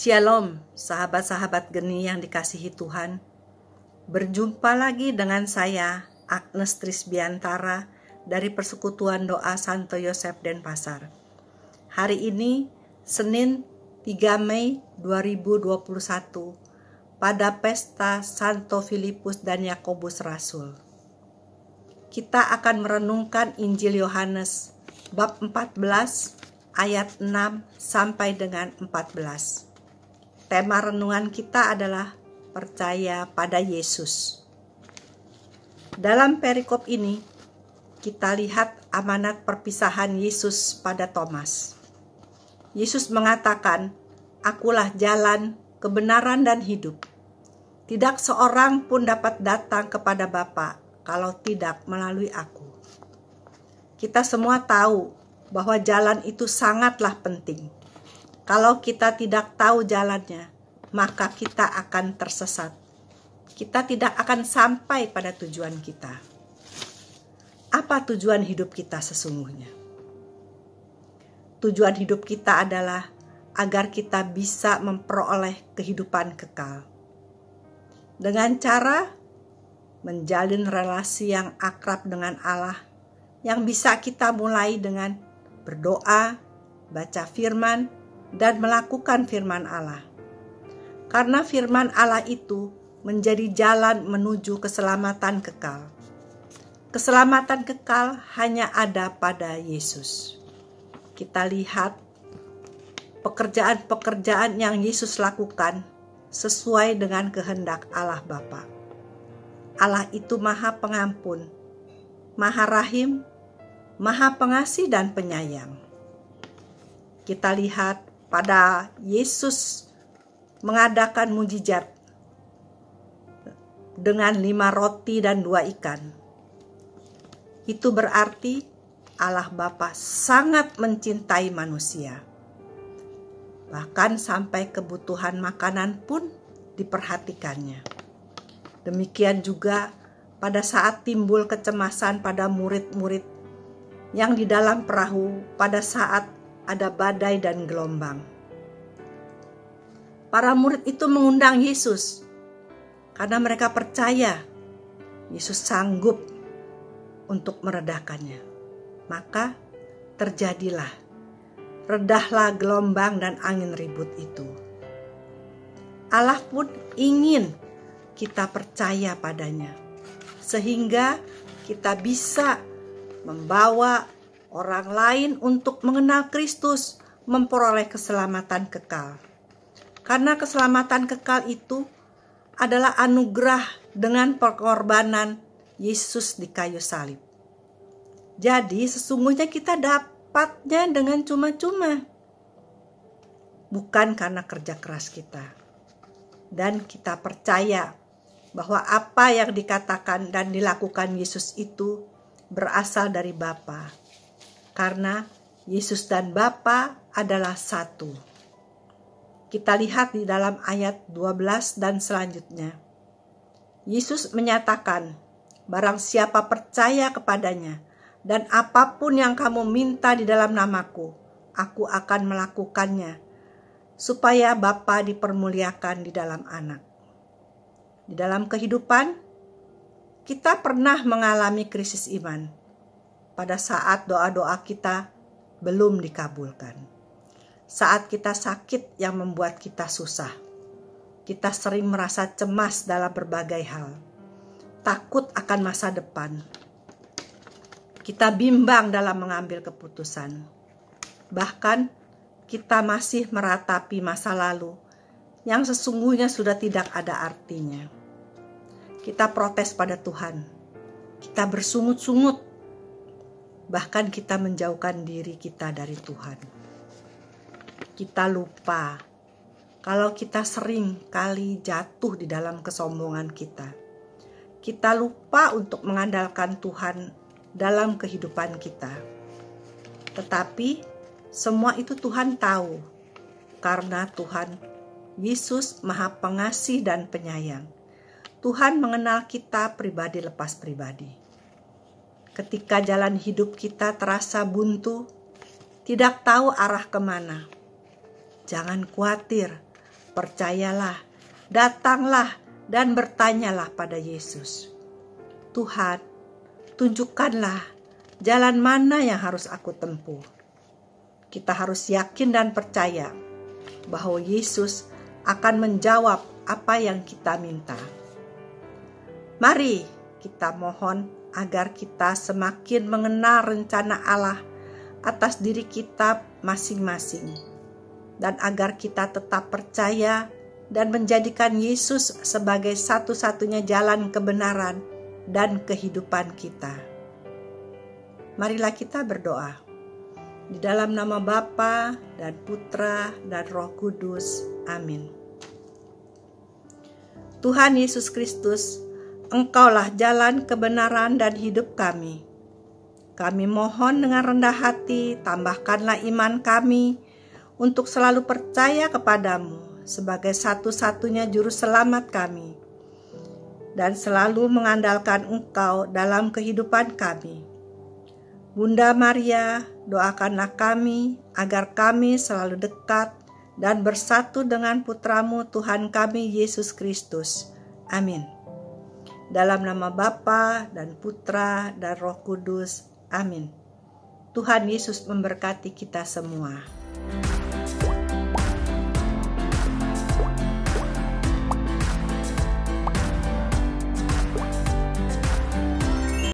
Shalom, sahabat-sahabat geni yang dikasihi Tuhan. Berjumpa lagi dengan saya, Agnes Trisbiantara, dari Persekutuan Doa Santo Yosef Denpasar. Hari ini, Senin 3 Mei 2021, pada pesta Santo Filipus dan Yakobus Rasul. Kita akan merenungkan Injil Yohanes, bab 14, ayat 6 sampai dengan 14. Tema renungan kita adalah percaya pada Yesus. Dalam perikop ini, kita lihat amanat perpisahan Yesus pada Thomas. Yesus mengatakan, "Akulah jalan, kebenaran, dan hidup. Tidak seorang pun dapat datang kepada Bapa kalau tidak melalui aku." Kita semua tahu bahwa jalan itu sangatlah penting. Kalau kita tidak tahu jalannya, maka kita akan tersesat. Kita tidak akan sampai pada tujuan kita. Apa tujuan hidup kita sesungguhnya? Tujuan hidup kita adalah agar kita bisa memperoleh kehidupan kekal. Dengan cara menjalin relasi yang akrab dengan Allah, yang bisa kita mulai dengan berdoa, baca firman, dan melakukan firman Allah. Karena firman Allah itu menjadi jalan menuju keselamatan kekal. Keselamatan kekal hanya ada pada Yesus. Kita lihat pekerjaan-pekerjaan yang Yesus lakukan sesuai dengan kehendak Allah Bapa. Allah itu Maha Pengampun, Maha Rahim, Maha Pengasih dan Penyayang. Kita lihat pada Yesus mengadakan mujizat dengan 5 roti dan 2 ikan. Itu berarti Allah Bapa sangat mencintai manusia. Bahkan sampai kebutuhan makanan pun diperhatikannya. Demikian juga pada saat timbul kecemasan pada murid-murid yang di dalam perahu pada saat ada badai dan gelombang. Para murid itu mengundang Yesus karena mereka percaya Yesus sanggup untuk meredakannya. Maka terjadilah, redahlah gelombang dan angin ribut itu. Allah pun ingin kita percaya padanya, sehingga kita bisa membawa orang lain untuk mengenal Kristus, memperoleh keselamatan kekal. Karena keselamatan kekal itu adalah anugerah dengan pengorbanan Yesus di kayu salib. Jadi sesungguhnya kita dapatnya dengan cuma-cuma, bukan karena kerja keras kita. Dan kita percaya bahwa apa yang dikatakan dan dilakukan Yesus itu berasal dari Bapa, karena Yesus dan Bapa adalah satu. Kita lihat di dalam ayat 12 dan selanjutnya. Yesus menyatakan, "Barang siapa percaya kepadanya, dan apapun yang kamu minta di dalam namaku, aku akan melakukannya, supaya Bapa dipermuliakan di dalam Anak." Di dalam kehidupan, kita pernah mengalami krisis iman pada saat doa-doa kita belum dikabulkan. Saat kita sakit yang membuat kita susah. Kita sering merasa cemas dalam berbagai hal. Takut akan masa depan. Kita bimbang dalam mengambil keputusan. Bahkan kita masih meratapi masa lalu yang sesungguhnya sudah tidak ada artinya. Kita protes pada Tuhan. Kita bersungut-sungut. Bahkan kita menjauhkan diri kita dari Tuhan. Kita lupa kalau kita sering kali jatuh di dalam kesombongan kita. Kita lupa untuk mengandalkan Tuhan dalam kehidupan kita. Tetapi semua itu Tuhan tahu, karena Tuhan Yesus Maha Pengasih dan Penyayang. Tuhan mengenal kita pribadi lepas pribadi. Ketika jalan hidup kita terasa buntu, tidak tahu arah kemana, jangan khawatir, Percayalah, datanglah, dan bertanyalah pada Yesus. Tuhan, tunjukkanlah jalan mana yang harus aku tempuh. Kita harus yakin dan percaya bahwa Yesus akan menjawab apa yang kita minta. Mari kita mohon agar kita semakin mengenal rencana Allah atas diri kita masing-masing, dan agar kita tetap percaya dan menjadikan Yesus sebagai satu-satunya jalan kebenaran dan kehidupan kita. Marilah kita berdoa. Di dalam nama Bapa dan Putra dan Roh Kudus. Amin. Tuhan Yesus Kristus, Engkaulah jalan kebenaran dan hidup kami. Kami mohon dengan rendah hati, tambahkanlah iman kami untuk selalu percaya kepadamu sebagai satu-satunya juru selamat kami, dan selalu mengandalkan Engkau dalam kehidupan kami. Bunda Maria, doakanlah kami agar kami selalu dekat dan bersatu dengan Putramu Tuhan kami Yesus Kristus. Amin. Dalam nama Bapa dan Putra dan Roh Kudus. Amin. Tuhan Yesus memberkati kita semua.